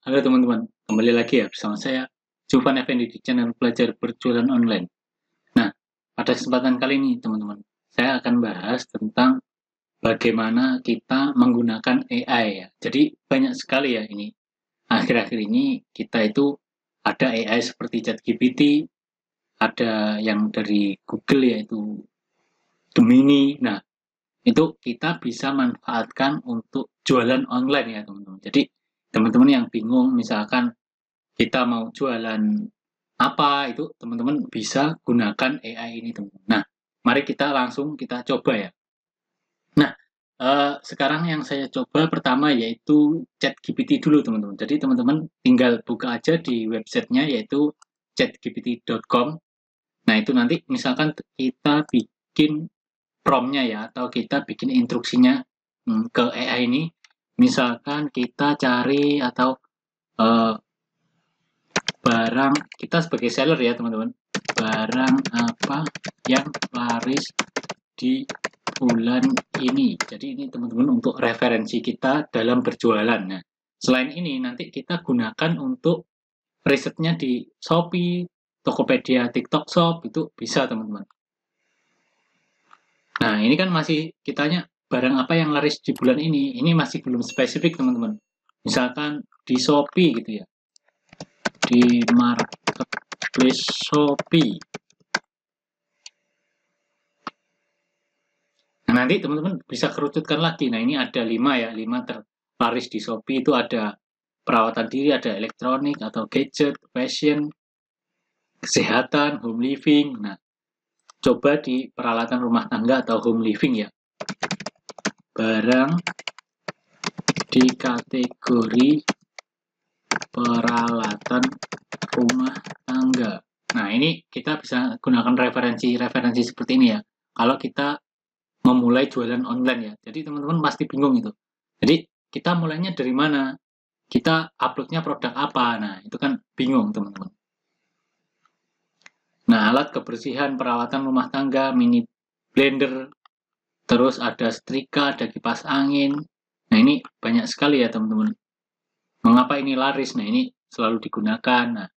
Halo teman-teman, kembali lagi ya bersama saya Jufan Effendi di channel Belajar Berjualan Online. Nah, pada kesempatan kali ini teman-teman, saya akan bahas tentang bagaimana kita menggunakan AI ya. Jadi banyak sekali ya ini. Akhir-akhir ini kita itu ada AI seperti ChatGPT, ada yang dari Google yaitu Gemini. Nah, itu kita bisa manfaatkan untuk jualan online ya teman-teman. Jadi teman-teman yang bingung misalkan kita mau jualan apa itu teman-teman bisa gunakan AI ini teman-teman. Nah, mari kita langsung kita coba ya. Nah, sekarang yang saya coba pertama yaitu ChatGPT dulu teman-teman. Jadi teman-teman tinggal buka aja di websitenya yaitu chatgpt.com. Nah, itu nanti misalkan kita bikin prompt-nya ya atau kita bikin instruksinya ke AI ini. Misalkan kita cari atau eh, barang kita sebagai seller ya teman-teman, barang apa yang laris di bulan ini. Jadi ini teman-teman untuk referensi kita dalam berjualan. Nah, selain ini nanti kita gunakan untuk risetnya di Shopee, Tokopedia, TikTok Shop itu bisa teman-teman. Nah, ini kan masih kitanya barang apa yang laris di bulan ini. Ini masih belum spesifik teman-teman. Misalkan di Shopee gitu ya, di marketplace Shopee. Nah, nanti teman-teman bisa kerucutkan lagi. Nah, ini ada 5 ya, 5 terlaris di Shopee itu ada perawatan diri, ada elektronik atau gadget, fashion, kesehatan, home living. Nah, coba di peralatan rumah tangga atau home living ya. Barang di kategori peralatan rumah tangga. Nah, ini kita bisa gunakan referensi-referensi seperti ini ya. Kalau kita memulai jualan online ya. Jadi teman-teman pasti bingung itu. Jadi kita mulainya dari mana? Kita uploadnya produk apa? Nah, itu kan bingung teman-teman. Nah, alat kebersihan perawatan rumah tangga, mini blender, terus ada setrika, ada kipas angin. Nah, ini banyak sekali ya teman-teman. Mengapa ini laris? Nah, ini selalu digunakan. Nah,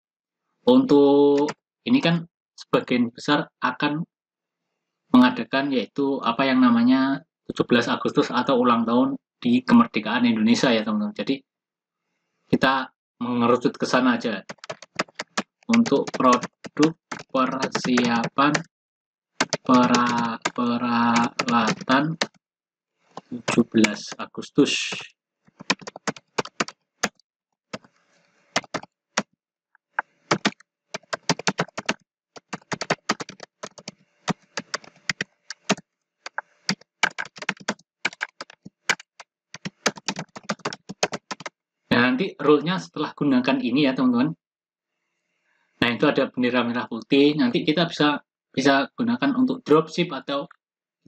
untuk ini kan sebagian besar akan mengadakan yaitu apa yang namanya 17 Agustus atau ulang tahun di kemerdekaan Indonesia ya teman-teman. Jadi kita mengerucut ke sana aja untuk produk persiapan peralatan 17 Agustus. Nah, nanti rule-nya setelah gunakan ini ya teman-teman. Nah, itu ada bendera merah putih. Nanti kita bisa gunakan untuk dropship atau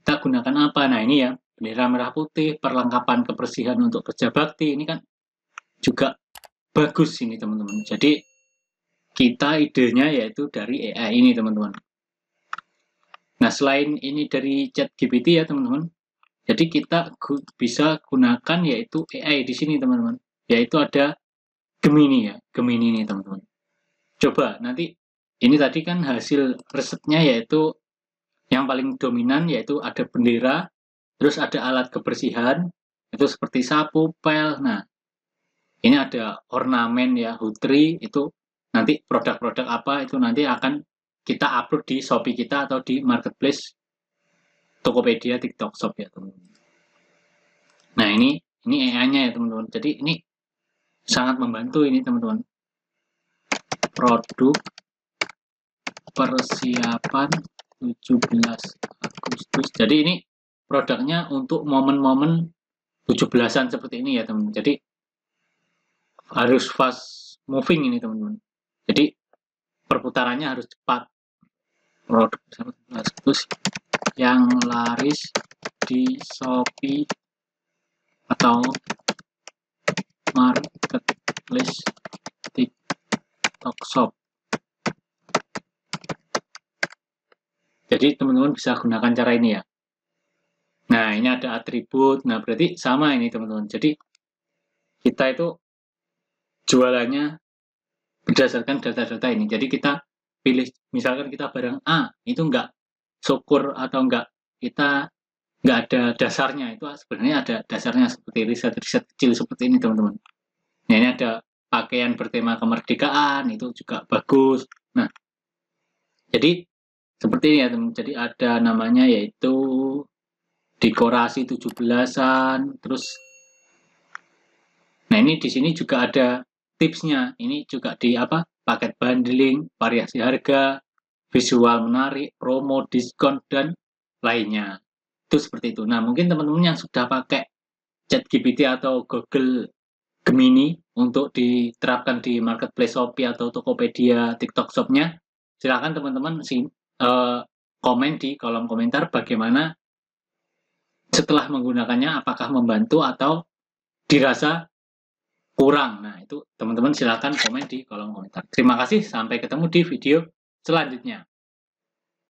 kita gunakan apa. Nah, ini ya, bendera merah putih, perlengkapan kebersihan untuk kerja bakti. Ini kan juga bagus ini teman-teman. Jadi kita idenya yaitu dari AI ini teman-teman. Nah, selain ini dari ChatGPT ya teman-teman. Jadi kita bisa gunakan yaitu AI di sini teman-teman. Yaitu ada Gemini ya, Gemini ini teman-teman. Coba nanti ini tadi kan hasil risetnya yaitu yang paling dominan yaitu ada bendera, terus ada alat kebersihan, itu seperti sapu, pel. Nah, ini ada ornamen ya, hutri, itu nanti produk-produk apa itu nanti akan kita upload di Shopee kita atau di marketplace Tokopedia, TikTok Shop ya teman-teman. Nah, ini AI-nya ya teman-teman. Jadi ini sangat membantu ini teman-teman. Produk persiapan 17 Agustus. Jadi ini produknya untuk momen-momen 17-an seperti ini ya teman-teman. Jadi harus fast moving ini teman-teman. Jadi perputarannya harus cepat. Produk 17 Agustus yang laris di Shopee atau marketplace TikTok Shop. Jadi teman-teman bisa gunakan cara ini ya. Nah, ini ada atribut. Nah, berarti sama ini teman-teman. Jadi kita itu jualannya berdasarkan data-data ini. Jadi kita pilih, misalkan kita barang A, itu nggak syukur atau kita nggak ada dasarnya, itu sebenarnya ada dasarnya seperti riset-riset kecil seperti ini teman-teman. Nah ini ada pakaian bertema kemerdekaan, itu juga bagus. Nah jadi seperti ini ya teman. Jadi ada namanya yaitu dekorasi 17-an, terus nah ini di sini juga ada tipsnya. Ini juga di paket bundling, variasi harga, visual menarik, promo, diskon dan lainnya. Itu seperti itu. Nah, mungkin teman-teman yang sudah pakai ChatGPT atau Google Gemini untuk diterapkan di marketplace Shopee atau Tokopedia, TikTok Shop-nya, silakan teman-teman komen di kolom komentar bagaimana setelah menggunakannya, apakah membantu atau dirasa kurang. Nah, itu teman-teman silakan komen di kolom komentar. Terima kasih, sampai ketemu di video selanjutnya.